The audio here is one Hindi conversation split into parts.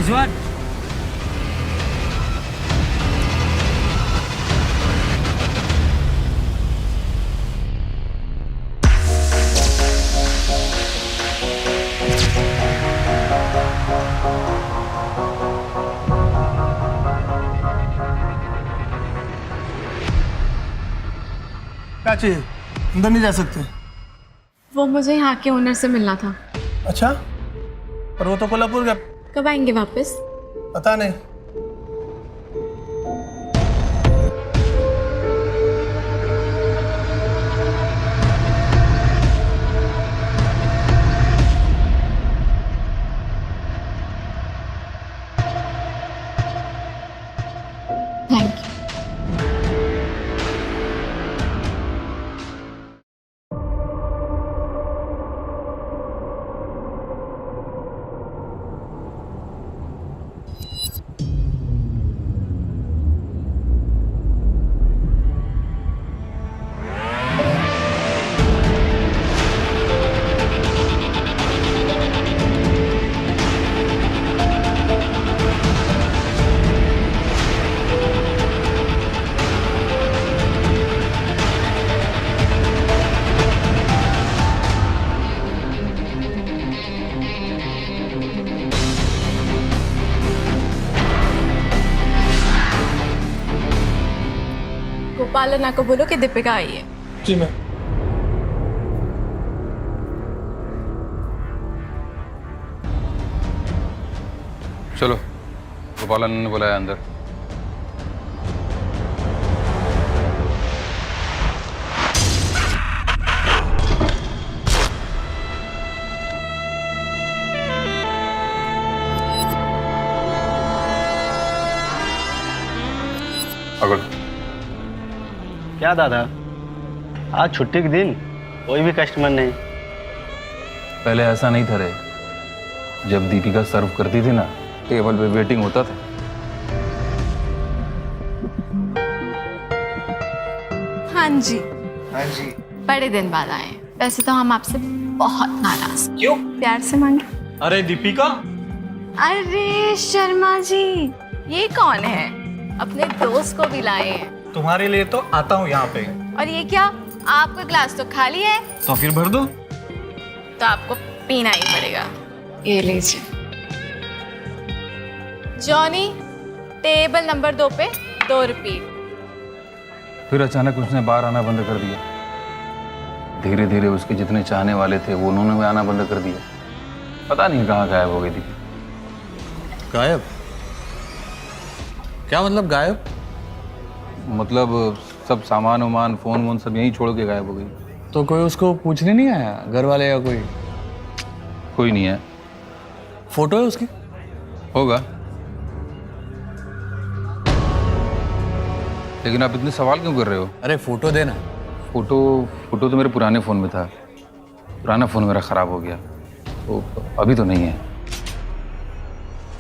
रिजवान, क्या चाहिए? अंदर नहीं जा सकते। वो मुझे यहाँ के ओनर से मिलना था। अच्छा, पर वो तो कोल्हापुर का। कब आएंगे वापस? पता नहीं। Thank you. गोपाल अन्ना को बोलो कि दीपिका आई है। जी मैं। चलो, गोपाल ने बुलाया अंदर। पकड़। क्या दादा, आज छुट्टी के दिन कोई भी कस्टमर नहीं? पहले ऐसा नहीं था रे। जब दीपिका सर्व करती थी ना, टेबल पे वेटिंग होता था। हाँ जी, हाँ जी। बड़े दिन बाद आए हैं। वैसे तो हम आपसे बहुत नाराज। क्यों? प्यार से मांगे। अरे दीपिका, अरे शर्मा जी, ये कौन है? अपने दोस्त को भी लाए हैं। तुम्हारे लिए तो आता हूँ यहाँ पे। और ये क्या? आपका ग्लास तो खाली है। तो फिर भर दो। तो आपको पीना ही पड़ेगा। ये लीजिए। जॉनी, टेबल नंबर 2 पे 2 रिपीट। फिर अचानक उसने बाहर आना बंद कर दिया। धीरे धीरे उसके जितने चाहने वाले थे वो उन्होंने भी आना बंद कर दिया। पता नहीं कहाँ गायब हो गई थी। गायब? क्या मतलब गायब? मतलब सब सामान वामान फोन वोन सब यहीं छोड़ के गायब हो गई। तो कोई उसको पूछने नहीं आया, घर वाले या कोई? कोई नहीं है। फोटो है उसकी? होगा, लेकिन आप इतने सवाल क्यों कर रहे हो? अरे फोटो देना। फोटो तो मेरे पुराने फ़ोन में था। पुराना फ़ोन मेरा ख़राब हो गया, तो अभी तो नहीं है।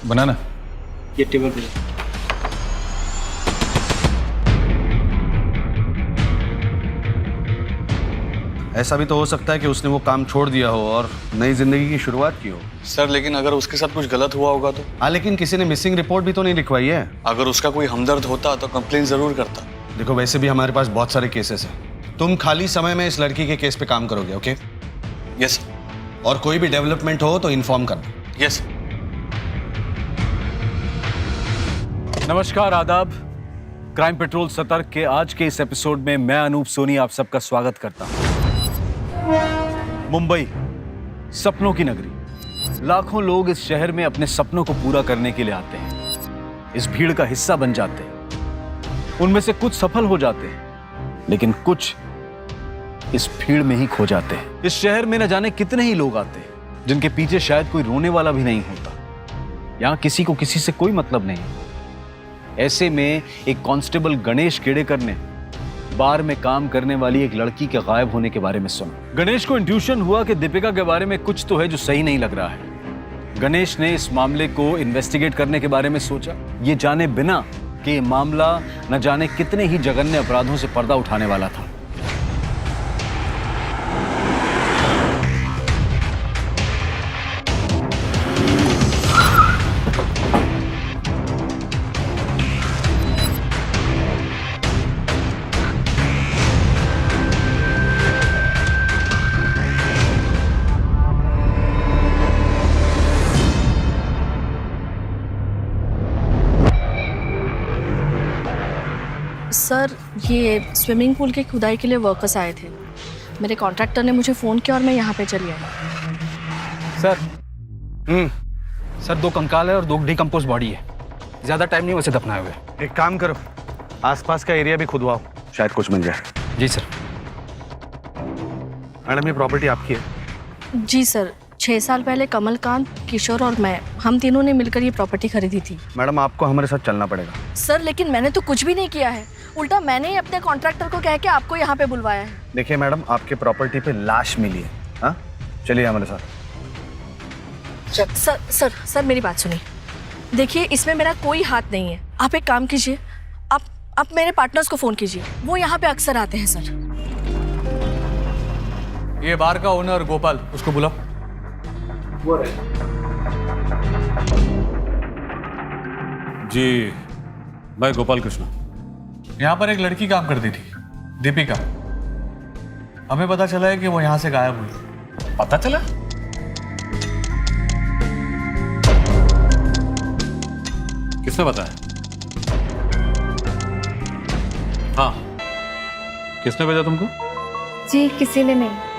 बनाना ये टेबल पे। ऐसा भी तो हो सकता है कि उसने वो काम छोड़ दिया हो और नई जिंदगी की शुरुआत की हो। सर लेकिन अगर उसके साथ कुछ गलत हुआ होगा तो? हाँ, लेकिन किसी ने मिसिंग रिपोर्ट भी तो नहीं लिखवाई है। अगर उसका कोई हमदर्द होता तो कंप्लेन जरूर करता। देखो, वैसे भी हमारे पास बहुत सारे केसेस हैं। तुम खाली समय में इस लड़की के केस पे काम करोगे, ओके? यस और कोई भी डेवलपमेंट हो तो इन्फॉर्म करना। यस। नमस्कार, आदाब। क्राइम पेट्रोल सतर्क के आज के इस एपिसोड में मैं अनूप सोनी आप सबका स्वागत करता हूं। मुंबई, सपनों की नगरी। लाखों लोग इस शहर में अपने सपनों को पूरा करने के लिए आते हैं। इस भीड़ का हिस्सा बन जाते हैं। उनमें से कुछ सफल हो जाते हैं, लेकिन कुछ इस भीड़ में ही खो जाते हैं। इस शहर में न जाने कितने ही लोग आते हैं जिनके पीछे शायद कोई रोने वाला भी नहीं होता। यहां किसी को किसी से कोई मतलब नहीं। ऐसे में एक कांस्टेबल गणेश केड़ेकर ने बार में काम करने वाली एक लड़की के गायब होने के बारे में सुना। गणेश को इंट्यूशन हुआ कि दीपिका के बारे में कुछ तो है जो सही नहीं लग रहा है। गणेश ने इस मामले को इन्वेस्टिगेट करने के बारे में सोचा, ये जाने बिना कि ये मामला न जाने कितने ही जघन्य अपराधों से पर्दा उठाने वाला था। सर ये स्विमिंग पूल की खुदाई के लिए वर्कर्स आए थे। मेरे कॉन्ट्रैक्टर ने मुझे फ़ोन किया और मैं यहाँ पे चली आई। सर सर 2 कंकाल है और 2 डिकम्पोज बॉडी है। ज़्यादा टाइम नहीं वैसे दफनाए हुए। एक काम करो, आसपास का एरिया भी खुदवाओ, शायद कुछ मिल जाए। जी सर। मैडम ये प्रॉपर्टी आपकी है? जी सर, 6 साल पहले कमलकांत, किशोर और मैं, हम तीनों ने मिलकर ये प्रॉपर्टी खरीदी थी। मैडम आपको हमारे साथ चलना पड़ेगा। सर लेकिन मैंने तो कुछ भी नहीं किया है, उल्टा मैंने ही अपने कॉन्ट्रैक्टर को कह के आपको यहाँ पे बुलवाया है। देखिए मैडम, आपके प्रॉपर्टी पे लाश मिली है। हाँ, चलिए हमारे साथ। सर सर सर मेरी बात सुनिए, देखिए इसमें मेरा कोई हाथ नहीं है। आप एक काम कीजिए, आप मेरे पार्टनर्स को फ़ोन कीजिए, वो यहाँ पे अक्सर आते हैं। सर ये बार का ओनर गोपाल, उसको बुलाओ। जी, मैं गोपाल कृष्ण। यहाँ पर एक लड़की काम करती थी, दीपिका। हमें पता चला है कि वो यहाँ से गायब हुई। पता चला? किसने बताया? हाँ, किसने भेजा तुमको? जी किसी ने नहीं।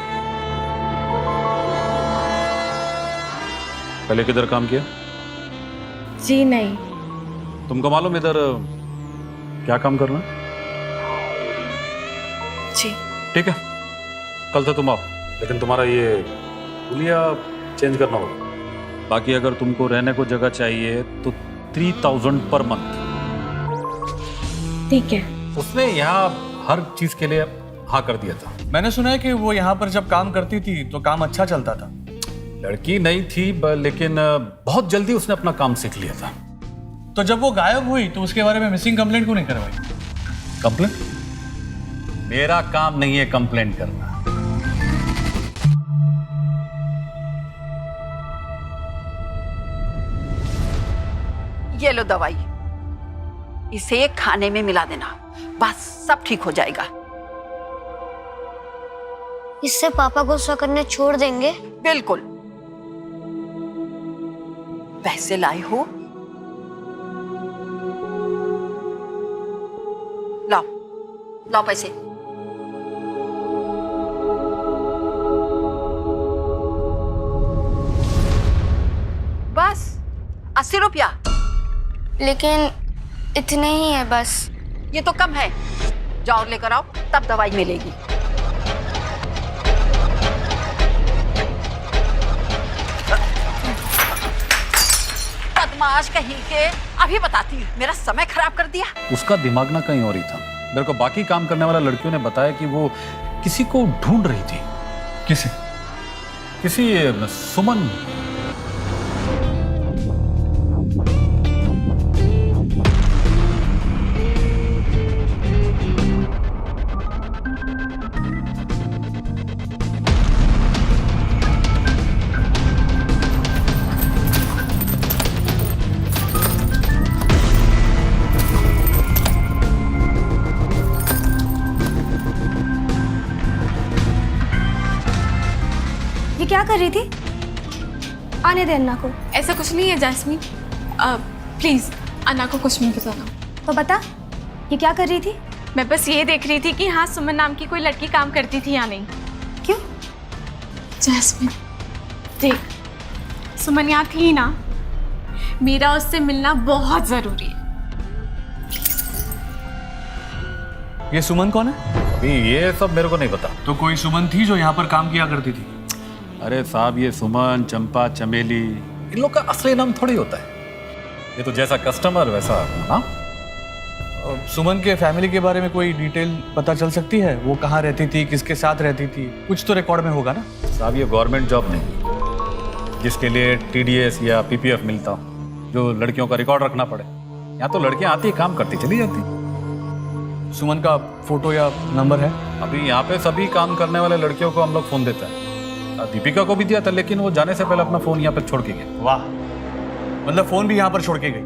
पहले किधर काम किया? जी नहीं। तुमको मालूम इधर क्या काम करना? जी ठीक है, कल से तुम आओ, लेकिन तुम्हारा ये हुलिया चेंज करना होगा। बाकी अगर तुमको रहने को जगह चाहिए तो 3000 पर मंथ। ठीक है। उसने यहाँ हर चीज के लिए हाँ कर दिया था। मैंने सुना है कि वो यहाँ पर जब काम करती थी तो काम अच्छा चलता था। लड़की नहीं थी लेकिन बहुत जल्दी उसने अपना काम सीख लिया था। तो जब वो गायब हुई तो उसके बारे में मिसिंग कंप्लेंट क्यों नहीं करवाई? कंप्लेंट? मेरा काम नहीं है कंप्लेंट करना। ये लो दवाई, इसे खाने में मिला देना, बस सब ठीक हो जाएगा। इससे पापा गुस्सा करने छोड़ देंगे? बिल्कुल। पैसे लाए हो? लाओ लाओ पैसे। बस 80 रुपया। लेकिन इतने ही है बस। ये तो कम है, जाओ लेकर आओ, तब दवाई मिलेगी। बदमाश कहीं के, अभी बताती हूँ, मेरा समय खराब कर दिया। उसका दिमाग ना कहीं और ही था। मेरे को बाकी काम करने वाला लड़कियों ने बताया कि वो किसी को ढूंढ रही थी। किसे? किसी सुमन। ये क्या कर रही थी? आने दे अन्ना को। ऐसा कुछ नहीं है जैस्मीन, प्लीज अन्ना को कुछ नहीं बताना। तो बता, ये क्या कर रही थी? मैं बस ये देख रही थी कि हाँ सुमन नाम की कोई लड़की काम करती थी या नहीं। क्यों? जैस्मीन देख, सुमन यहाँ थी ना, मेरा उससे मिलना बहुत जरूरी है। ये सुमन कौन है? अभी ये सब मेरे को नहीं पता। तो कोई सुमन थी जो यहाँ पर काम किया करती थी? अरे साहब, ये सुमन, चंपा, चमेली, इन लोग का असली नाम थोड़ी होता है। ये तो जैसा कस्टमर वैसा नाम। सुमन के फैमिली के बारे में कोई डिटेल पता चल सकती है? वो कहाँ रहती थी, किसके साथ रहती थी? कुछ तो रिकॉर्ड में होगा ना? साहब ये गवर्नमेंट जॉब नहीं जिसके लिए TDS या PPF मिलता हो, जो लड़कियों का रिकॉर्ड रखना पड़े। यहाँ तो लड़कियाँ आती, काम करती, चली जाती। सुमन का फोटो या नंबर है? अभी यहाँ पे सभी काम करने वाले लड़कियों को हम लोग फोन देते हैं। दीपिका को भी दिया था, लेकिन वो जाने से पहले अपना फोन यहाँ पे छोड़ के गई। वाह, मतलब फोन भी यहाँ पर छोड़ के गई?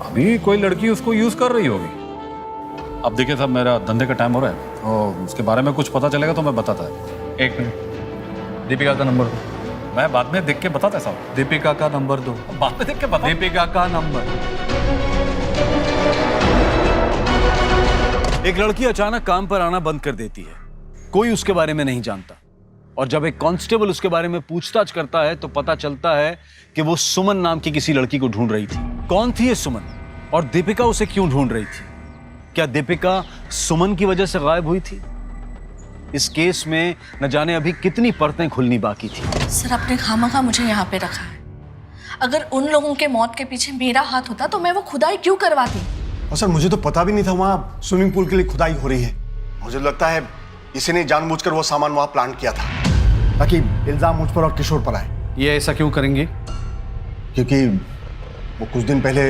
अभी कोई लड़की उसको यूज कर रही होगी। अब देखिए साहब, मेरा धंधे का टाइम हो रहा है और उसके बारे में कुछ पता चलेगा तो मैं बताता है। 1 मिनट, दीपिका का नंबर दो। मैं बाद में देख के बताता है साहब। दीपिका का नंबर दो। बाद में देख के बता। दीपिका का नंबर। एक लड़की अचानक काम पर आना बंद कर देती है, कोई उसके बारे में नहीं जानता, और जब एक कांस्टेबल उसके बारे में पूछताछ करता है तो पता चलता है कि वो सुमन नाम की किसी लड़की को ढूंढ रही थी। कौन थी ये सुमन, और दीपिका उसे क्यों ढूंढ रही थी? क्या दीपिका सुमन की वजह से गायब हुई थी? इस केस में न जाने अभी कितनी परतें खुलनी बाकी थी। सर, आपने खामखा मुझे यहाँ पे रखा है। अगर उन लोगों के मौत के पीछे मेरा हाथ होता तो मैं वो खुदाई क्यों करवाती? और सर मुझे तो पता भी नहीं था वहाँ स्विमिंग पूल के लिए खुदाई हो रही है। मुझे लगता है किसी ने जानबूझकर वो सामान वहाँ प्लांट किया था ताकि इल्जाम मुझ पर और किशोर पर आए। ये ऐसा क्यों करेंगे? क्योंकि वो कुछ दिन पहले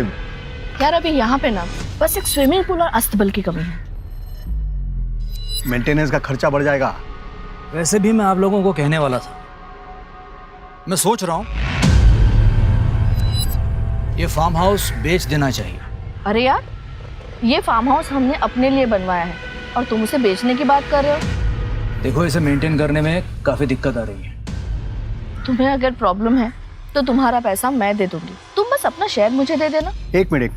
यार, अभी यहाँ पे ना बस एक स्विमिंग पूल और अस्तबल की कमी है। मेंटेनेंस का खर्चा बढ़ जाएगा। वैसे भी मैं आप लोगों को कहने वाला था, मैं सोच रहा हूँ ये फार्म हाउस बेच देना चाहिए। अरे यार, ये फार्म हाउस हमने अपने लिए बनवाया है और तुम उसे बेचने की बात कर रहे हो? देखो, इसे मेंटेन करने में काफी दिक्कत आ रही है। तुम्हें अगर प्रॉब्लम है तो तुम्हारा पैसा मैं दे दूंगी, तुम बस अपना शेयर मुझे दे देना। एक मिनट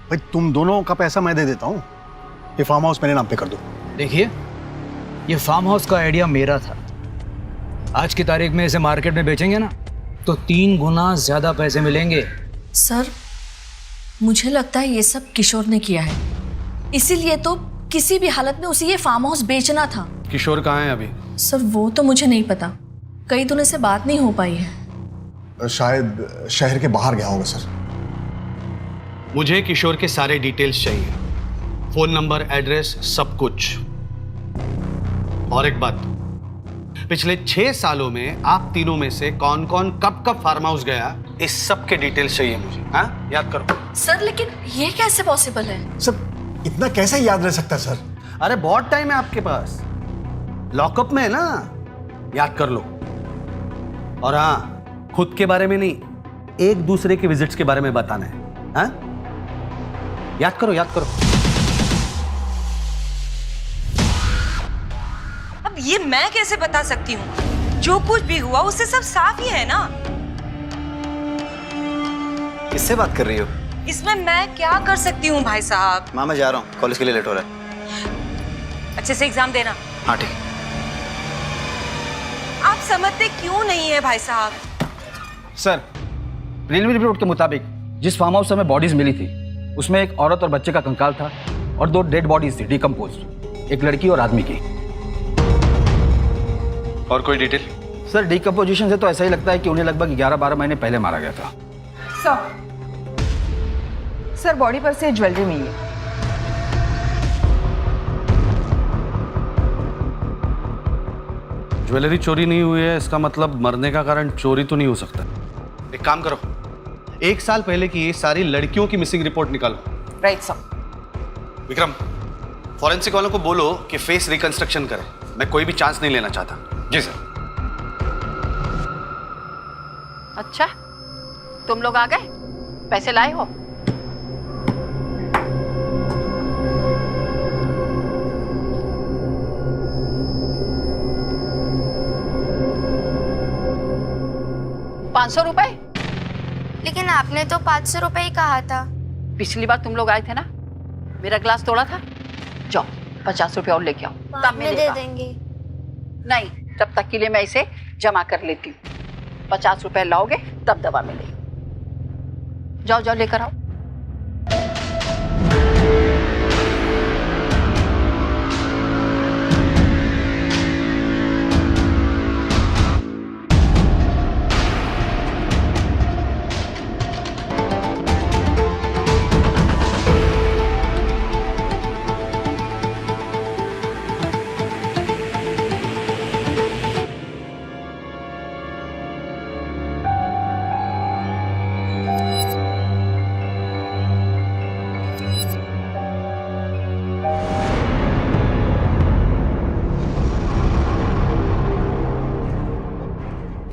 भाई, तुम दोनों का पैसा मैं दे देता हूँ, ये फार्म हाउस मेरे नाम पे कर दो। देखिए, ये फार्म हाउस का आइडिया मेरा था। आज की तारीख में इसे मार्केट में बेचेंगे ना तो 3 गुना ज्यादा पैसे मिलेंगे। सर, मुझे लगता है ये सब किशोर ने किया है, इसीलिए तो किसी भी हालत में उसे ये फार्म हाउस बेचना था। किशोर कहाँ है अभी? सर, वो तो मुझे नहीं पता, कई दिनों से बात नहीं हो पाई है। शायद शहर के बाहर गया होगा सर। मुझे किशोर के सारे डिटेल्स चाहिए, फोन नंबर, एड्रेस, सब कुछ। और एक बात, पिछले 6 सालों में आप तीनों में से कौन कौन कब कब फार्म हाउस गया, इस सब के डिटेल्स चाहिए मुझे। हाँ, याद करो। सर, लेकिन ये कैसे पॉसिबल है? सर, इतना कैसे याद रह सकता है सर? अरे बहुत टाइम है आपके पास, लॉकअप में है ना, याद कर लो। और हाँ, खुद के बारे में नहीं, एक दूसरे के विजिट्स के बारे में बताना है। हाँ, याद करो, याद करो। अब ये मैं कैसे बता सकती हूँ? जो कुछ भी हुआ उससे सब साफ ही है ना। किससे बात कर रही हो? इसमें मैं क्या कर सकती हूँ भाई साहब? माँ, मैं जा रहा हूँ, कॉलेज के लिए लेट हो रहा है। अच्छे से एग्जाम देना। हाँ ठीक। आप समझते क्यों नहीं है भाई साहब? सर, रेलवे रिपोर्ट के मुताबिक जिस फार्म हाउस से हमें बॉडीज मिली थी उसमें एक औरत और बच्चे का कंकाल था और 2 डेड बॉडीज थी डिकम्पोज्ड, एक लड़की और आदमी की। और कोई डिटेल? सर, डिकम्पोजिशन से तो ऐसा ही लगता है कि उन्हें लगभग 11-12 महीने पहले मारा गया था। सर, बॉडी पर से ज्वेलरी मिली है। ज्वेलरी चोरी नहीं हुई है, इसका मतलब मरने का कारण चोरी तो नहीं हो सकता। एक काम करो, 1 साल पहले की ये सारी लड़कियों की मिसिंग रिपोर्ट निकालो। Right sir. विक्रम, फॉरेंसिक वालों को बोलो कि फेस रिकंस्ट्रक्शन करें, मैं कोई भी चांस नहीं लेना चाहता। जी सर। अच्छा, तुम लोग आ गए, पैसे लाए हो? ₹500? लेकिन आपने तो 500 रुपए ही कहा था। पिछली बार तुम लोग आए थे ना, मेरा ग्लास तोड़ा था। जाओ, 50 रुपए और लेके आओ, तब में दे देंगे। नहीं, तब तक के लिए मैं इसे जमा कर लेती हूँ। 50 रुपए लाओगे तब दवा मिलेगी। जाओ जाओ, लेकर आओ।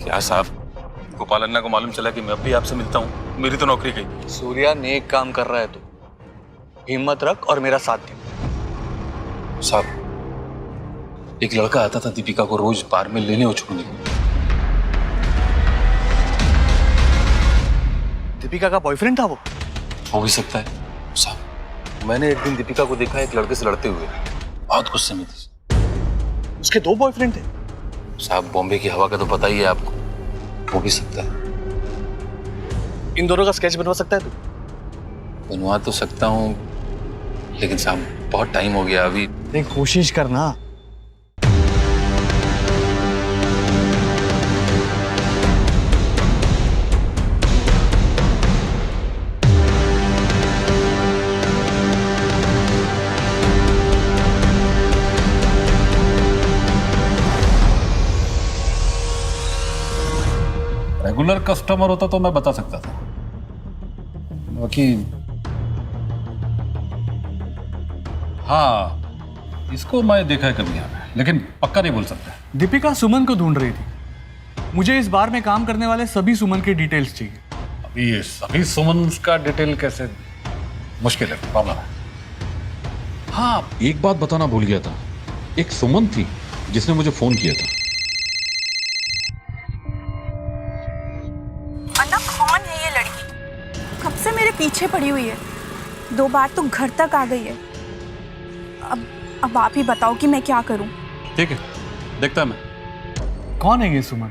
क्या साहब, गोपाल अन्ना को मालूम चला कि मैं अब भी आपसे मिलता हूँ? मेरी तो नौकरी गई। सूर्या नेक काम कर रहा है, तो हिम्मत रख और मेरा साथ दे। साहब, एक लड़का आता था दीपिका को रोज बार में लेने और छोड़ने को। दीपिका का बॉयफ्रेंड था वो? हो भी सकता है साहब। मैंने एक दिन दीपिका को देखा एक लड़के से लड़ते हुए, बहुत गुस्से में थी। उसके 2 बॉयफ्रेंड थे। साहब बॉम्बे की हवा का तो पता ही है आपको, हो भी सकता है। इन दोनों का स्केच बनवा सकता है तू? बनवा तो सकता हूँ, लेकिन साहब बहुत टाइम हो गया अभी। नहीं, कोशिश करना। रेगुलर कस्टमर होता तो मैं बता सकता था, बाकी हाँ इसको मैं देखा है कभी यहाँ पे, लेकिन पक्का नहीं बोल सकता। दीपिका सुमन को ढूंढ रही थी। मुझे इस बार में काम करने वाले सभी सुमन के डिटेल्स चाहिए। अभी ये सभी सुमन का डिटेल कैसे, मुश्किल है, प्रॉब्लम है। हाँ एक बात बताना भूल गया था, एक सुमन थी जिसने मुझे फोन किया था। अन्ना, कौन है ये लड़की? कब से मेरे पीछे पड़ी हुई है, 2 बार तो घर तक आ गई है। अब आप ही बताओ कि मैं क्या करूं। ठीक है, देखता मैं। कौन है ये सुमन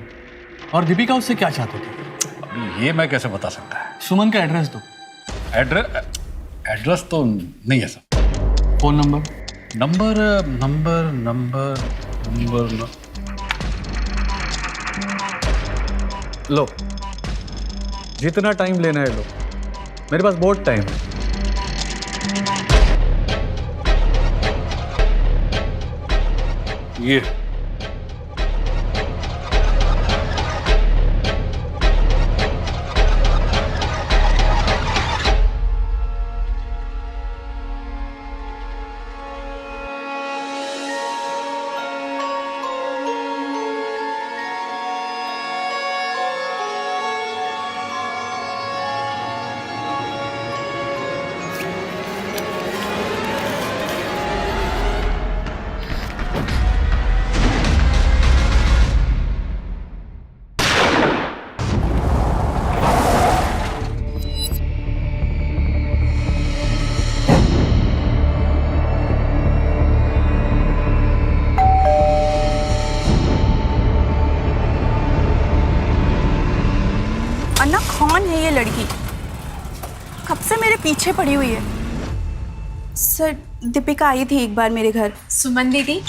और दीपिका उससे क्या चाहते थे? अभी ये मैं कैसे बता सकता है? सुमन का एड्रेस दो। एड्रेस तो नहीं है सर। Phone number? नंबर लो, जितना टाइम लेना है लो, मेरे पास बहुत टाइम है। ये अन्ना, कौन है ये लड़की? कब से मेरे पीछे पड़ी हुई है। सर, दीपिका आई थी एक बार मेरे घर। सुमन दीदी,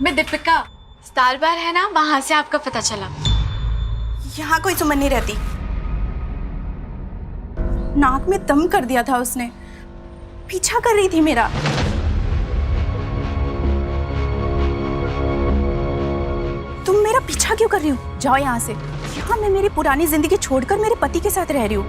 मैं दीपिका, स्टार बार है ना, वहां से आपका पता चला। यहाँ कोई सुमन नहीं रहती। नाक में दम कर दिया था उसने, पीछा कर रही थी मेरा। तुम मेरा पीछा क्यों कर रही हो? जाओ यहाँ से। यहाँ मैं मेरी पुरानी जिंदगी छोड़कर मेरे पति के साथ रह रही हूँ,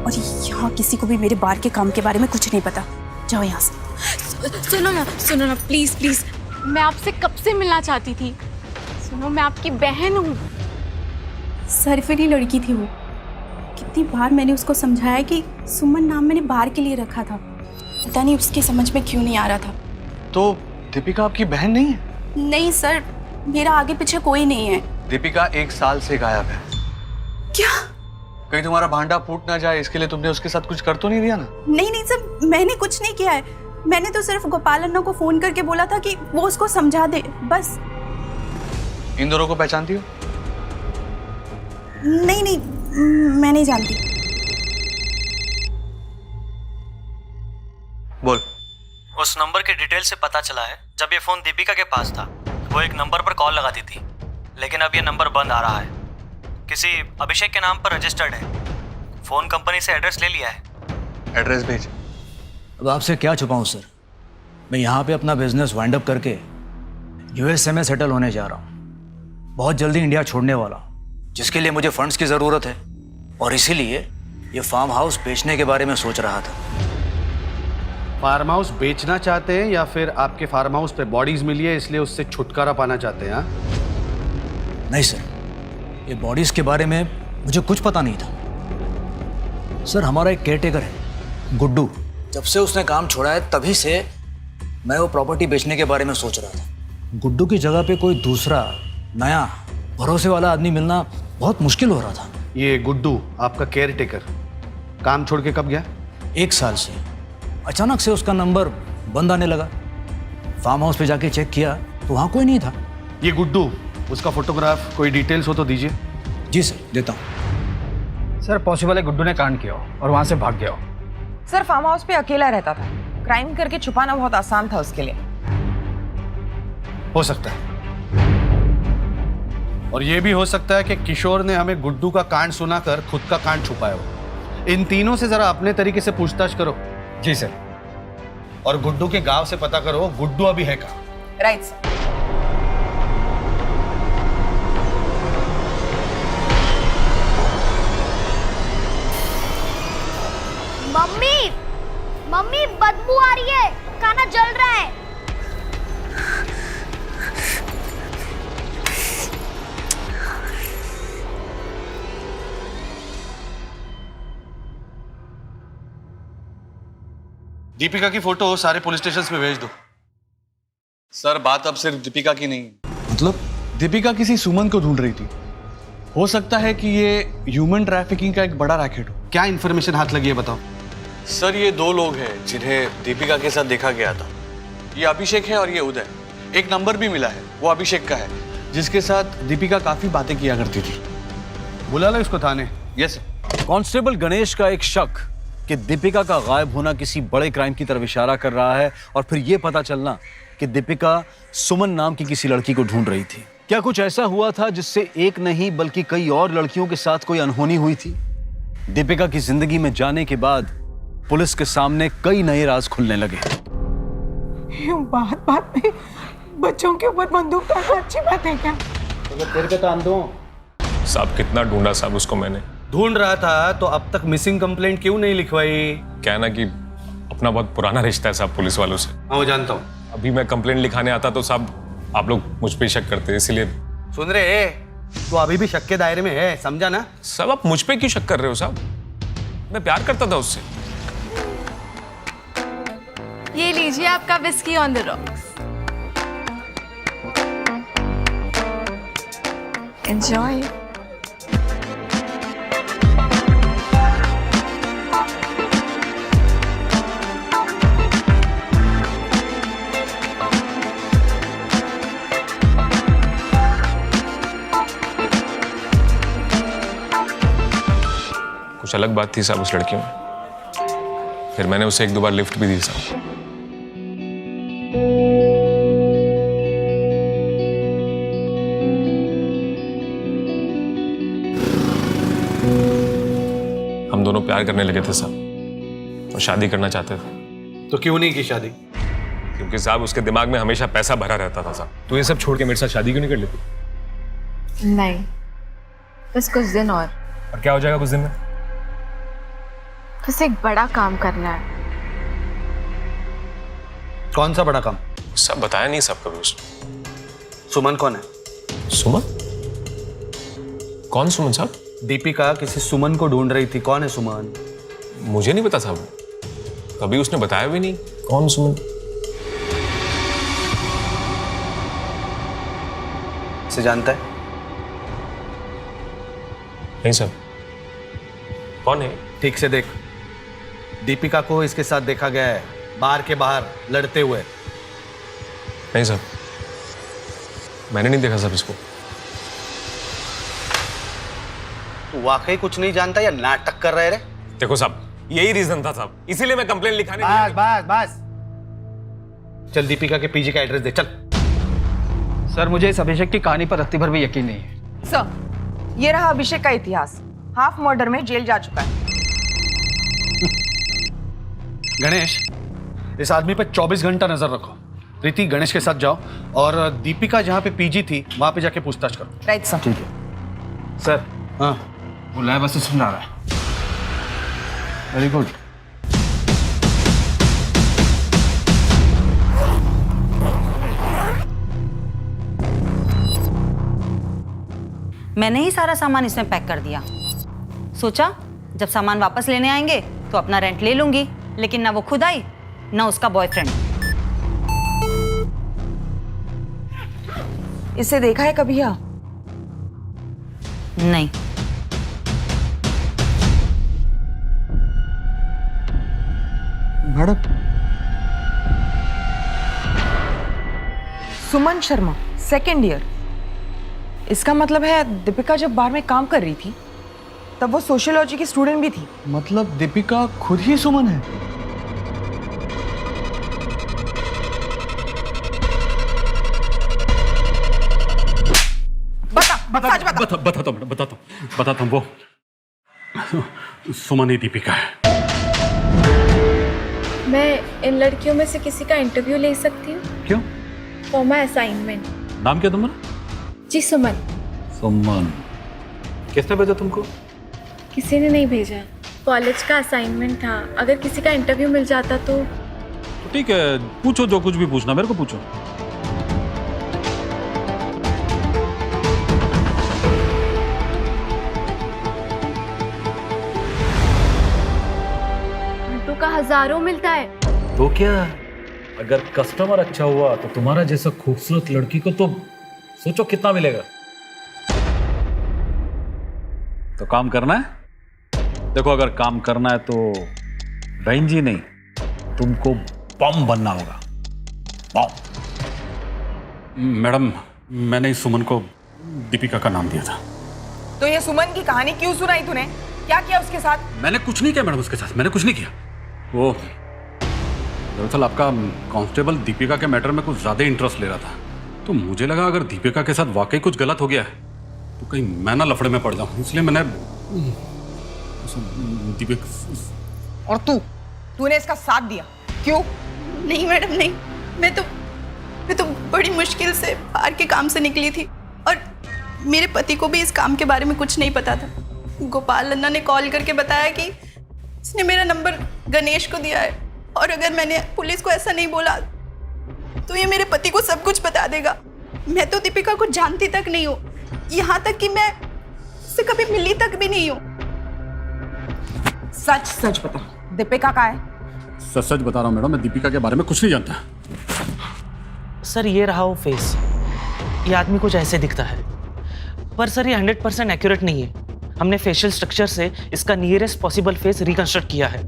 और यहाँ किसी को भी मेरे बार के काम के बारे में कुछ नहीं पता। जाओ यहाँ से। सुनो ना प्लीज प्लीज, मैं आपसे कब से मिलना चाहती थी। सुनो, मैं आपकी बहन हूँ। सरफिरी लड़की थी वो। कितनी बार मैंने उसको समझाया कि सुमन नाम मैंने बार के लिए रखा था, पता नहीं उसकी समझ में क्यों नहीं आ रहा था। तो दीपिका आपकी बहन नहीं है? नहीं सर, मेरा आगे पीछे कोई नहीं है। दीपिका 1 साल से गायब है। क्या? कहीं तुम्हारा भांडा फूट ना जाए, इसके लिए तुमने उसके साथ कुछ कर तो नहीं दिया ना? नहीं सर, मैंने कुछ नहीं किया है। मैंने तो सिर्फ गोपाल अन्ना को फोन करके बोला था कि वो उसको समझा दे, बस। इन दोनों को पहचानती हो? नहीं, मैं नहीं जानती। बोल। उस नंबर के डिटेल से पता चला है, जब ये फोन दीपिका के पास था वो एक नंबर पर कॉल लगाती थी, लेकिन अब ये नंबर बंद आ रहा है। किसी अभिषेक के नाम पर रजिस्टर्ड है। फोन कंपनी से एड्रेस ले लिया है। एड्रेस भेज। अब आपसे क्या छुपाऊं सर, मैं यहाँ पे अपना बिजनेस वाइंड अप करके यूएसए में सेटल होने जा रहा हूँ। बहुत जल्दी इंडिया छोड़ने वाला हूँ, जिसके लिए मुझे फंड्स की ज़रूरत है, और इसीलिए ये फार्म हाउस बेचने के बारे में सोच रहा था। फार्म हाउस बेचना चाहते हैं या फिर आपके फार्म हाउस पे बॉडीज मिली है इसलिए उससे छुटकारा पाना चाहते हैं? हाँ? नहीं सर, ये बॉडीज़ के बारे में मुझे कुछ पता नहीं था। सर, हमारा एक केयरटेकर है गुड्डू, जब से उसने काम छोड़ा है तभी से मैं वो प्रॉपर्टी बेचने के बारे में सोच रहा था। गुड्डू की जगह पे कोई दूसरा नया भरोसे वाला आदमी मिलना बहुत मुश्किल हो रहा था। ये गुड्डू आपका केयरटेकर काम छोड़ के कब गया? 1 साल से। अचानक से उसका नंबर बंद आने लगा। फार्म हाउस पे जाके चेक किया तो वहाँ कोई नहीं था। ये गुड्डू, उसका फोटोग्राफ, कोई डिटेल्स हो तो दीजिए। जी सर, देता हूँ। सर पॉसिबल है गुड्डू ने कांड किया हो और वहां से भाग गया हो। सर फार्म हाउस पे अकेला रहता था, क्राइम करके छुपाना बहुत आसान था उसके लिए। हो सकता है, और ये भी हो सकता है कि किशोर ने हमें गुड्डू का कांड सुनाकर खुद का कांड छुपाया हो। इन तीनों से जरा अपने तरीके से पूछताछ करो। जी सर। और गुड्डू के गांव से पता करो गुड्डू अभी है कहाँ। Right sir. मम्मी, मम्मी बदबू आ रही है, खाना जल रहा है। दीपिका की फोटो सारे पुलिस स्टेशन पे भेज दो। सर बात अब सिर्फ दीपिका की नहीं है। मतलब दीपिका किसी सुमन को ढूंढ रही थी। हो सकता है कि ये ह्यूमन ट्रैफिकिंग का एक बड़ा रैकेट हो। क्या इन्फॉर्मेशन हाथ लगी है बताओ। सर ये दो लोग हैं जिन्हें दीपिका के साथ देखा गया था। ये अभिषेक है और ये उदय। एक नंबर भी मिला है, वो अभिषेक का है, जिसके साथ दीपिका काफी बातें किया करती थी। बुला लो इसको थाने। यस। कांस्टेबल गणेश का एक शक कि दीपिका का गायब होना किसी बड़े क्राइम की तरफ इशारा कर रहा है, और फिर यह पता चलना कि दीपिका सुमन नाम की किसी लड़की को ढूंढ रही थी। क्या कुछ ऐसा हुआ था जिससे एक नहीं बल्कि कई और लड़कियों के साथ कोई अनहोनी हुई थी? दीपिका की जिंदगी में जाने के बाद पुलिस के सामने कई नए राज खुलने लगे। बात बात में बच्चों के ऊपर बंदूक डालना अच्छी बात है क्या? तेरे पे तो दो। साहब कितना ढूंढा साहब उसको मैंने। ढूंढ रहा था तो अब तक मिसिंग कंप्लेंट क्यों नहीं लिखवाई? क्या है ना कि अपना बहुत पुराना रिश्ता है साहब पुलिस वालों से। हाँ जानता हूँ। अभी मैं कंप्लेंट लिखाने आता तो साहब आप लोग मुझ पे शक करते हैं, इसीलिए। सुन रहे तो अभी भी शक के दायरे में है, समझा ना? साहब आप मुझ पे क्यों शक कर रहे हो साहब? मैं प्यार करता था उससे। ये लीजिए आपका whisky on the rocks. Enjoy. कुछ अलग बात थी साहब उस लड़की में। फिर मैंने उसे एक दो बार लिफ्ट भी दी साहब। हम दोनों प्यार करने लगे थे साहब और शादी करना चाहते थे। तो क्यों नहीं की शादी? क्योंकि साहब उसके दिमाग में हमेशा पैसा भरा रहता था साहब। तो ये सब छोड़ के मेरे साथ शादी क्यों नहीं कर लेती? नहीं, बस कुछ दिन और क्या हो जाएगा कुछ दिन में? बस एक बड़ा काम करना है। कौन सा बड़ा काम? सब बताया नहीं सब कभी उसने। सुमन कौन है? सुमन? कौन सुमन साहब? दीपिका किसी सुमन को ढूंढ रही थी। कौन है सुमन? मुझे नहीं पता साहब, कभी उसने बताया भी नहीं कौन सुमन। से जानता है? नहीं साहब। कौन है? ठीक से देख। दीपिका को इसके साथ देखा गया है बार के बाहर लड़ते हुए। नहीं साहब, मैंने नहीं देखा साहब इसको। तू वाकई कुछ नहीं जानता या नाटक कर रहे रे? देखो साहब यही रीजन था साहब, इसीलिए मैं कंप्लेंट लिखाने। बस बस बस, चल दीपिका के पीजी का एड्रेस दे चल। सर मुझे इस अभिषेक की कहानी पर रत्ती भर भी यकीन नहीं है। सर ये रहा अभिषेक का इतिहास। हाफ मर्डर में जेल जा चुका है। गणेश, इस आदमी पे 24 घंटा नजर रखो। प्रीति गणेश के साथ जाओ और दीपिका जहाँ पे पीजी थी वहां पे जाके पूछताछ करो। Right sir. ठीक है सर। हाँ वो लैब असिस्टेंट आ रहा है। Very good. मैंने ही सारा सामान इसमें पैक कर दिया। सोचा जब सामान वापस लेने आएंगे तो अपना रेंट ले लूंगी, लेकिन ना वो खुद आई ना उसका बॉयफ्रेंड। इसे देखा है कभी? या नहीं। Madam Suman Sharma, second year. इसका मतलब है दीपिका जब बार में काम कर रही थी तब वो सोशियोलॉजी की स्टूडेंट भी थी। मतलब दीपिका खुद ही सुमन है? बताता हूँ वो सुमन ही दीपिका है। मैं इन लड़कियों में से किसी का इंटरव्यू ले सकती हूँ? क्यों? For my assignment. नाम क्या तुम्हारा? जी सुमन। सुमन। किसने भेजा तुमको? किसी ने नहीं भेजा, कॉलेज का असाइनमेंट था। अगर किसी का इंटरव्यू मिल जाता तो ठीक है, पूछो जो कुछ भी पूछना, मेरे को पूछो। का हजारों मिलता है। तो क्या, अगर कस्टमर अच्छा हुआ तो तुम्हारा जैसा खूबसूरत लड़की को तो सोचो कितना मिलेगा। तो काम करना है? देखो, अगर काम करना है तो बहन जी नहीं, तुमको बम बनना होगा। बम। मैडम, मैंने इस सुमन को दीपिका का नाम दिया था। तो ये सुमन की कहानी क्यों सुनाई तूने? क्या किया उसके साथ? मैंने कुछ नहीं किया मैडम उसके साथ, मैंने कुछ नहीं किया। वो दरअसल आपका कांस्टेबल दीपिका के मैटर में कुछ ज्यादा इंटरेस्ट ले रहा था, तो मुझे लगा अगर दीपिका के साथ वाकई कुछ गलत हो गया है तो कहीं मैं ना लफड़े में पड़ जाऊं, इसलिए मैंने दीपिका। और तूने इसका साथ दिया क्यों? नहीं मैडम नहीं, मैं तो बड़ी मुश्किल से बाहर के काम से निकली थी और मेरे पति को भी इस काम के बारे में कुछ नहीं पता था। गोपाल अन्ना ने कॉल करके बताया कि इसने मेरा नंबर गणेश को दिया है और अगर मैंने पुलिस को ऐसा नहीं बोला तो ये मेरे पति को सब कुछ बता देगा। मैं तो दीपिका को जानती तक नहीं हूँ, यहाँ तक कि मैं उससे कभी मिली तक भी नहीं हूँ। सच सच बता, दीपिका का है? सच सच बता रहा हूँ मैडम, मैं दीपिका के बारे में कुछ नहीं जानता। सर ये रहा वो फेस, ये आदमी कुछ ऐसे दिखता है, पर सर ये 100% एक्यूरेट नहीं है। हमने फेशियल स्ट्रक्चर से इसका नियरेस्ट पॉसिबल फेस रिकंस्ट्रक्ट किया है।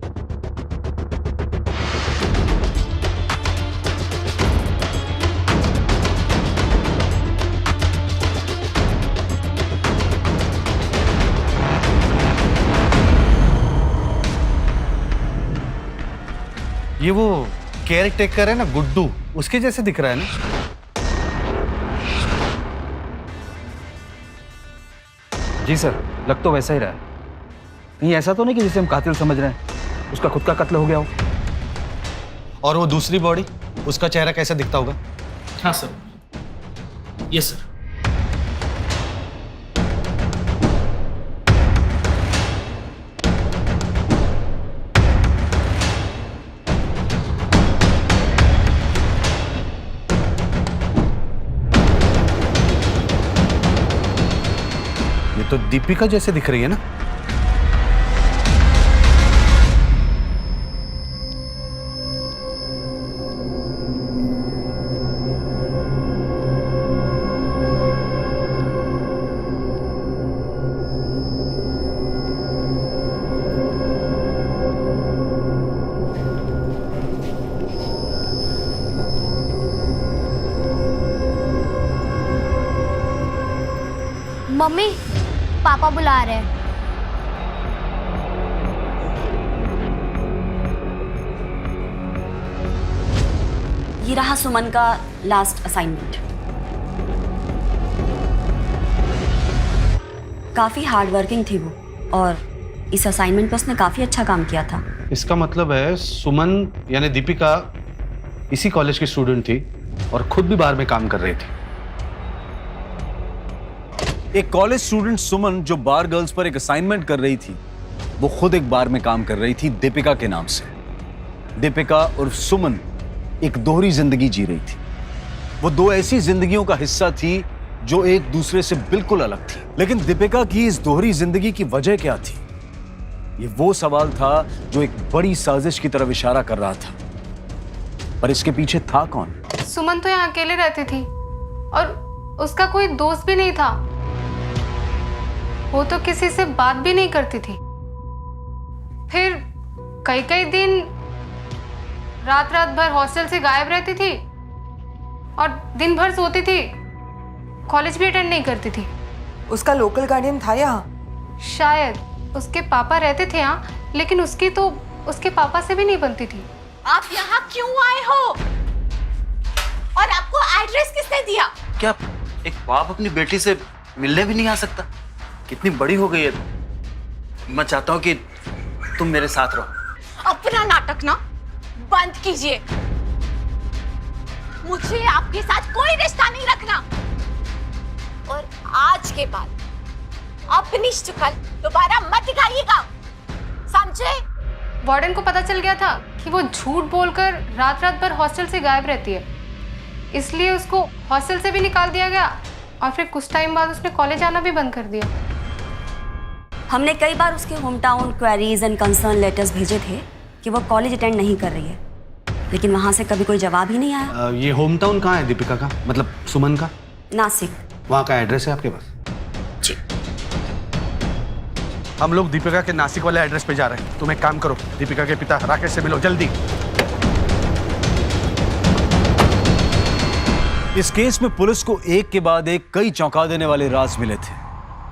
ये वो केयर टेकर है ना गुड्डू, उसके जैसे दिख रहा है ना? जी सर, लग तो वैसा ही रहा है। कहीं ऐसा तो नहीं कि जिसे हम कातिल समझ रहे हैं उसका खुद का कत्ल हो गया हो? और वो दूसरी बॉडी, उसका चेहरा कैसा दिखता होगा? हाँ सर, यस सर। तो दीपिका जैसे दिख रही है ना? मम्मी, पापा बुला रहे हैं। ये रहा सुमन का लास्ट असाइनमेंट। काफी हार्ड वर्किंग थी वो और इस असाइनमेंट पर उसने काफी अच्छा काम किया था। इसका मतलब है सुमन यानी दीपिका इसी कॉलेज की स्टूडेंट थी और खुद भी बाहर में काम कर रही थी। एक कॉलेज स्टूडेंट सुमन जो बार गर्ल्स पर एक असाइनमेंट कर रही थी, वो खुद एक बार में काम कर रही थी दीपिका के नाम से। दीपिका और सुमन एक दोहरी जिंदगी जी रही थी। वो दो ऐसी जिंदगियों का हिस्सा थी जो एक दूसरे से बिल्कुल अलग थी। लेकिन दीपिका की इस दोहरी जिंदगी की वजह क्या थी? ये वो सवाल था जो एक बड़ी साजिश की तरफ इशारा कर रहा था। पर इसके पीछे था कौन? सुमन तो यहाँ अकेले रहती थी और उसका कोई दोस्त भी नहीं था। वो तो किसी से बात भी नहीं करती थी। फिर कई दिन रात भर हॉस्टल से गायब रहती थी और दिन भर सोती थी, कॉलेज भी अटेंड नहीं करती थी। उसका लोकल गार्डियन था यहाँ? शायद उसके पापा रहते थे यहाँ, लेकिन उसकी तो उसके पापा से भी नहीं बनती थी। आप यहाँ क्यों आए हो और आपको एड्रेस किसने दिया? क्या एक बाप अपनी बेटी से मिलने भी नहीं आ सकता? कितनी बड़ी हो गई है। मैं चाहता हूँ कि तुम मेरे साथ रहो। अपना नाटक ना बंद कीजिए। मुझे आपके साथ कोई रिश्ता नहीं रखना और आज के बाद अपनी शक्ल दोबारा मत दिखाइएगा, समझे? वार्डन को पता चल गया था कि वो झूठ बोलकर रात रात भर हॉस्टल से गायब रहती है, इसलिए उसको हॉस्टल से भी निकाल दिया गया और फिर कुछ टाइम बाद उसने कॉलेज आना भी बंद कर दिया। हमने कई बार उसके home town queries and concern letters भेजे थे कि वो कॉलेज अटेंड नहीं कर रही है, लेकिन वहाँ से कभी कोई जवाब ही नहीं आया। ये होम टाउन कहाँ है दीपिका का, मतलब सुमन का? नासिक। वहाँ का एड्रेस है आपके पास? जी। हम लोग दीपिका के नासिक वाले एड्रेस पे जा रहे हैं। तुम एक काम करो, दीपिका के पिता राकेश से मिलो जल्दी। इस केस में पुलिस को एक के बाद एक कई चौंका देने वाले राज मिले थे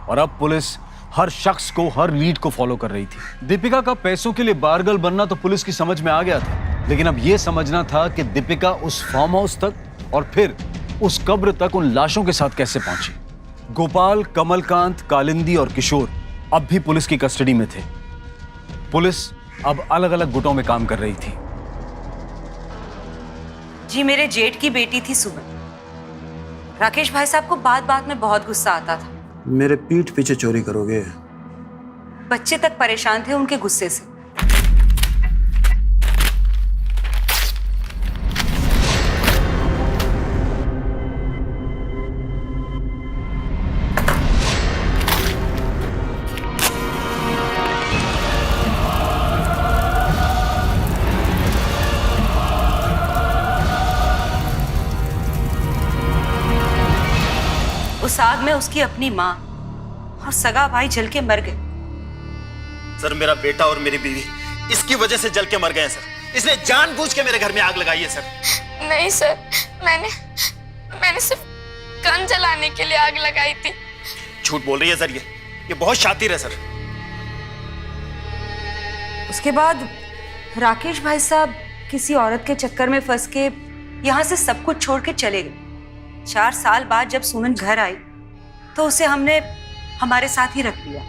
और अब पुलिस हर शख्स को, हर लीड को फॉलो कर रही थी। दीपिका का पैसों के लिए बारगल बनना तो पुलिस की समझ में आ गया था, लेकिन अब यह समझना था कि दीपिका उस फार्म हाउस तक और फिर उस कब्र तक उन लाशों के साथ कैसे पहुंची। गोपाल, कमलकांत, कालिंदी और किशोर अब भी पुलिस की कस्टडी में थे। पुलिस अब अलग अलग गुटों में काम कर रही थी। जी, मेरे जेठ की बेटी थी सुमन। राकेश भाई साहब को बात बात में बहुत गुस्सा आता था। मेरे पीठ पीछे चोरी करोगे? बच्चे तक परेशान थे उनके गुस्से से। उस आग में उसकी अपनी माँ और सगा भाई जल के मर गए। सर, मेरा बेटा और मेरी बीवी इसकी वजह से जल के मर गए सर। इसने जानबूझ के मेरे घर में आग लगाई है सर। नहीं सर, मैंने सिर्फ गन जलाने के लिए आग लगाई थी। झूठ बोल रही है सर, ये बहुत शातिर है सर। उसके बाद राकेश भाई साहब किसी औरत के चक्कर में फंस के यहाँ से सब कुछ छोड़ के चले गए। 4 साल बाद जब सुमन घर आई तो उसे हमने हमारे साथ ही रख लिया।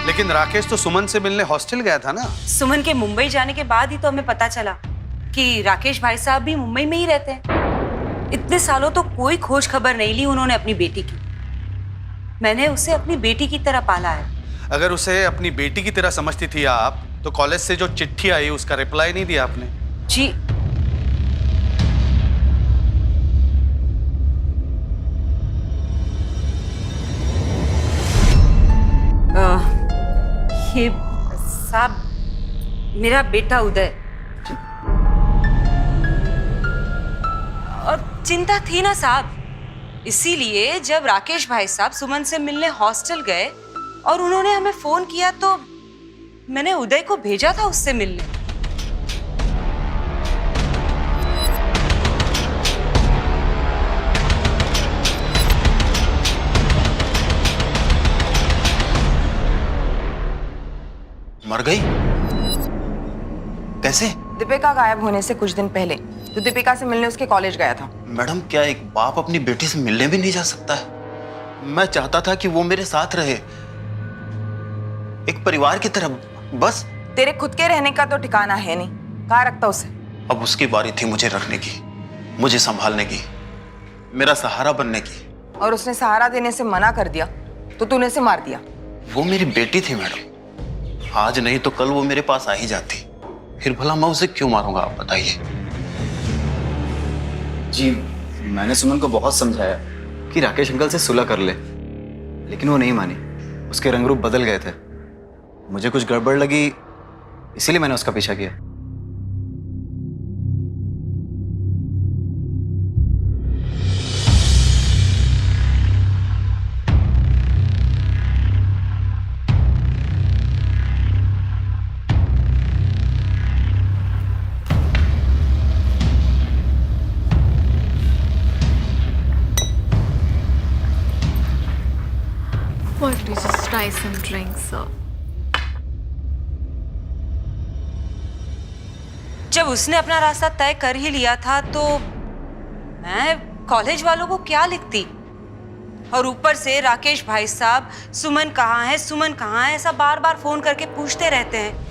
लेकिन राकेश तो सुमन से मिलने हॉस्टल गया था ना? सुमन के मुंबई जाने के बाद ही तो हमें पता चला कि राकेश भाई साहब भी मुंबई में ही रहते हैं। इतने सालों तो कोई खोज खबर नहीं ली उन्होंने अपनी बेटी की। मैंने उसे अपनी बेटी की तरह पाला है। अगर उसे अपनी बेटी की तरह समझती थी आप, तो कॉलेज से जो चिट्ठी आई उसका रिप्लाई नहीं दिया आपने? जी, ये साहब मेरा बेटा उदय, और चिंता थी ना साहब, इसीलिए जब राकेश भाई साहब सुमन से मिलने हॉस्टल गए और उन्होंने हमें फोन किया तो मैंने उदय को भेजा था उससे मिलने। मर गई? कैसे? दीपिका गायब होने से कुछ दिन पहले तो दीपिका से मिलने उसके कॉलेज गया था। मैडम, क्या एक बाप अपनी बेटी से मिलने भी नहीं जा सकता है? मैं चाहता था कि वो मेरे साथ रहे, एक परिवार की तरह। बस तेरे खुद के रहने का तो ठिकाना है नहीं, कहाँ रखता उसे? अब उसकी बारी थी मुझे रखने की, मुझे संभालने की, मेरा सहारा बनने की। और उसने सहारा देने से मना कर दिया तो तूने उसे मार दिया। वो मेरी बेटी थी मैडम, आज नहीं तो कल वो मेरे पास आ ही जाती। फिर भला मैं उसे क्यों मारूंगा, आप बताइए। जी, मैंने सुमन को बहुत समझाया कि राकेश अंकल से सुलह कर ले, लेकिन वो नहीं मानी। उसके रंग रूप बदल गए थे। मुझे कुछ गड़बड़ लगी, इसीलिए मैंने उसका पीछा किया। buy some drinks, sir? जब उसने अपना रास्ता तय कर ही लिया था तो मैं कॉलेज वालों को क्या लिखती? और ऊपर से राकेश भाई साहब सुमन कहाँ है, सुमन कहाँ है, ऐसा बार बार फोन करके पूछते रहते हैं।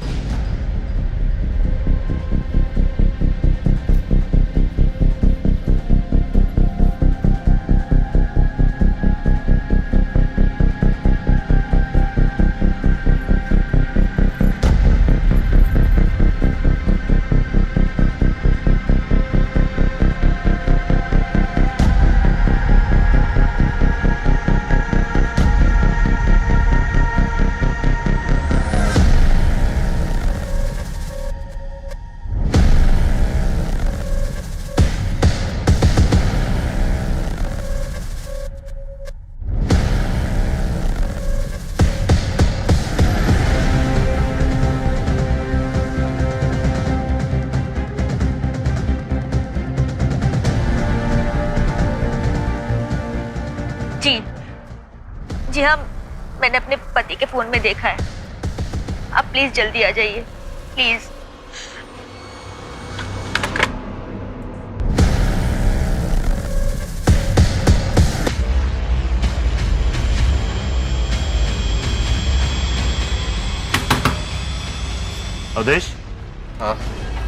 जी हाँ, मैंने अपने पति के फोन में देखा है। आप प्लीज जल्दी आ जाइए, प्लीज। अवधेश, हाँ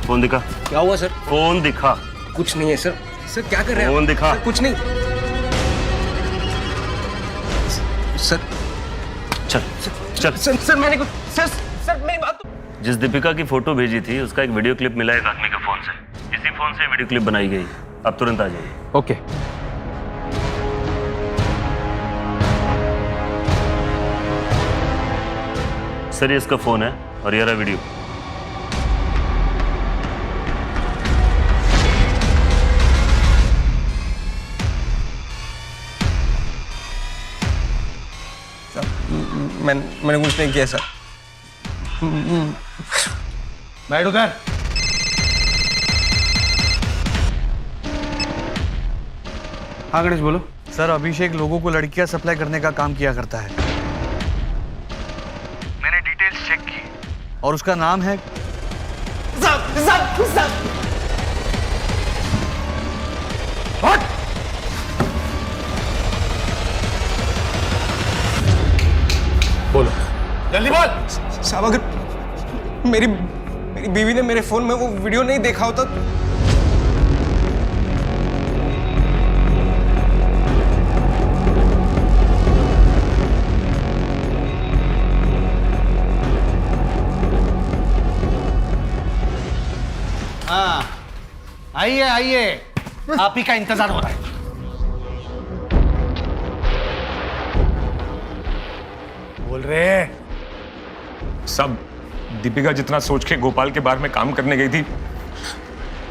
फोन दिखा। क्या हुआ सर? फोन दिखा। कुछ नहीं है सर। सर क्या कर रहे हैं? फोन दिखा। सर, कुछ नहीं सर। चल चल। सर मैंने कुछ सर मेरी बात तो। जिस दीपिका की फोटो भेजी थी उसका एक वीडियो क्लिप मिला एक आदमी के फोन से। इसी फोन से वीडियो क्लिप बनाई गई। आप तुरंत आ जाइए। ओके। सर ये इसका फोन है और ये रहा वीडियो। मैंने कुछ नहीं किया सर। बैठ उधर। हाँ गणेश बोलो। सर अभिषेक लोगों को लड़कियां सप्लाई करने का काम किया करता है। मैंने डिटेल्स चेक की और उसका नाम है बोलो जल्दी बोल। साहब अगर मेरी बीवी ने मेरे फोन में वो वीडियो नहीं देखा होता हाँ आइए आइए, आप ही का इंतजार हो रहा है। बोल रहे हैं सब। दीपिका जितना सोच के गोपाल के बारे में काम करने गई थी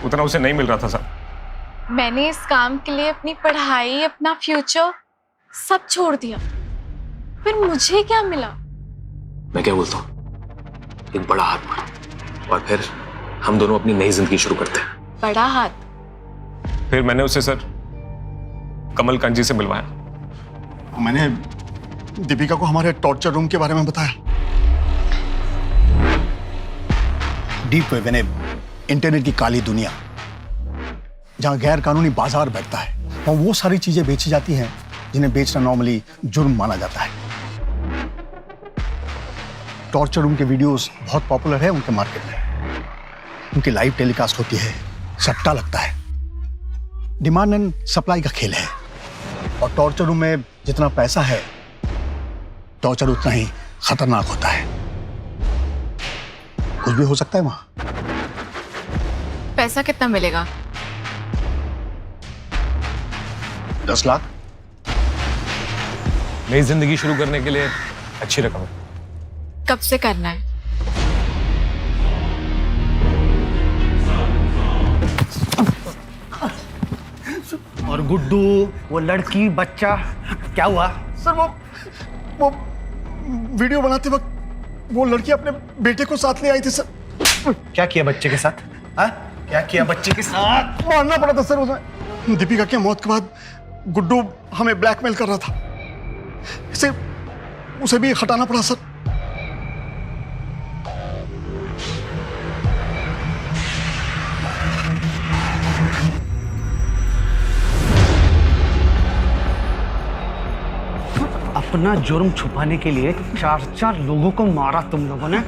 उतना उसे नहीं मिल रहा था साहब। मैंने इस काम के लिए अपनी पढ़ाई, अपना फ्यूचर सब छोड़ दिया, फिर मुझे क्या मिला? मैं क्या बोलता हूँ, एक बड़ा हाथ मारो और फिर हम दोनों अपनी नई जिंदगी शुरू करते हैं। बड़ा हाथ? फिर मैंने उसे सर कमल कांजी से मिलवाया। मैंने दीपिका को हमारे टॉर्चर रूम के बारे में बताया। डीप वेब यानी इंटरनेट की काली दुनिया, जहां गैर कानूनी बाजार बैठता है, वहां वो सारी चीजें बेची जाती हैं जिन्हें बेचना नॉर्मली जुर्म माना जाता है। टॉर्चर रूम के वीडियोस बहुत पॉपुलर है उनके मार्केट में। उनकी लाइव टेलीकास्ट होती है, सट्टा लगता है, डिमांड एंड सप्लाई का खेल है। और टॉर्चर रूम में जितना पैसा है, टॉर्चर उतना ही खतरनाक होता है। कुछ भी हो सकता है वहां। पैसा कितना मिलेगा? 10 लाख। नई जिंदगी शुरू करने के लिए अच्छी रकम है। कब से करना है? और गुड्डू, वो लड़की, बच्चा, क्या हुआ? सर वो वीडियो बनाते वक्त वो लड़की अपने बेटे को साथ ले आई थी सर। क्या किया बच्चे के साथ? हाँ? क्या किया बच्चे के साथ? मारना पड़ा था सर उसे। दीपिका की मौत के बाद गुड्डू हमें ब्लैकमेल कर रहा था। इसे उसे भी हटाना पड़ा सर। अपना जुर्म छुपाने के लिए 4-4 लोगों को मारा तुम लोगों ने।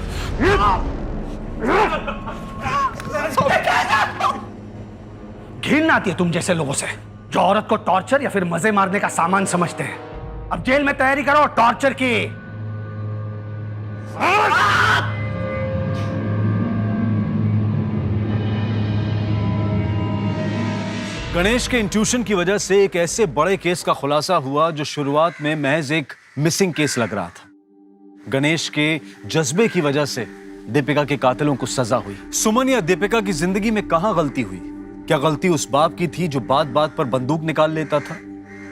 घिन आती है तुम जैसे लोगों से जो औरत को टॉर्चर या फिर मजे मारने का सामान समझते हैं। अब जेल में तैयारी करो टॉर्चर की। गणेश के इंट्यूशन की वजह से एक ऐसे बड़े केस का खुलासा हुआ जो शुरुआत में महज एक मिसिंग केस लग रहा था। गणेश के जज्बे की वजह से दीपिका के कातिलों को सजा हुई। सुमन या दीपिका की जिंदगी में कहां गलती हुई? क्या गलती उस बाप की थी जो बात बात पर बंदूक निकाल लेता था,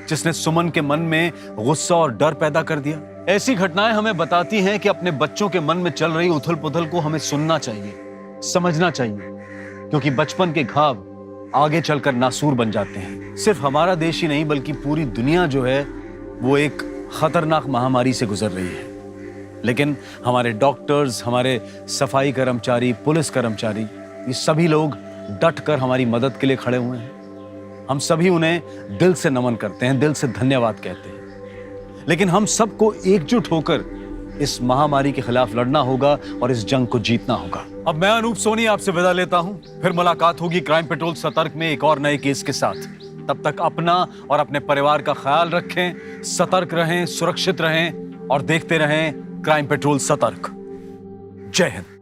जिसने सुमन के मन में गुस्सा और डर पैदा कर दिया? ऐसी घटनाएं हमें बताती हैं कि अपने बच्चों के मन में चल रही उथल पुथल को हमें सुनना चाहिए, समझना चाहिए, क्योंकि बचपन के घाव आगे चलकर नासूर बन जाते हैं। सिर्फ हमारा देश ही नहीं बल्कि पूरी दुनिया जो है वो एक खतरनाक महामारी से गुजर रही है। लेकिन हमारे डॉक्टर्स, हमारे सफाई कर्मचारी, पुलिस कर्मचारी, ये सभी लोग डट कर हमारी मदद के लिए खड़े हुए हैं। हम सभी उन्हें दिल से नमन करते हैं, दिल से धन्यवाद कहते हैं। लेकिन हम सबको एकजुट होकर इस महामारी के खिलाफ लड़ना होगा और इस जंग को जीतना होगा। अब मैं अनूप सोनी आपसे विदा लेता हूं। फिर मुलाकात होगी क्राइम पेट्रोल सतर्क में एक और नए केस के साथ। तब तक अपना और अपने परिवार का ख्याल रखें, सतर्क रहें, सुरक्षित रहें और देखते रहें क्राइम पेट्रोल सतर्क। जय हिंद।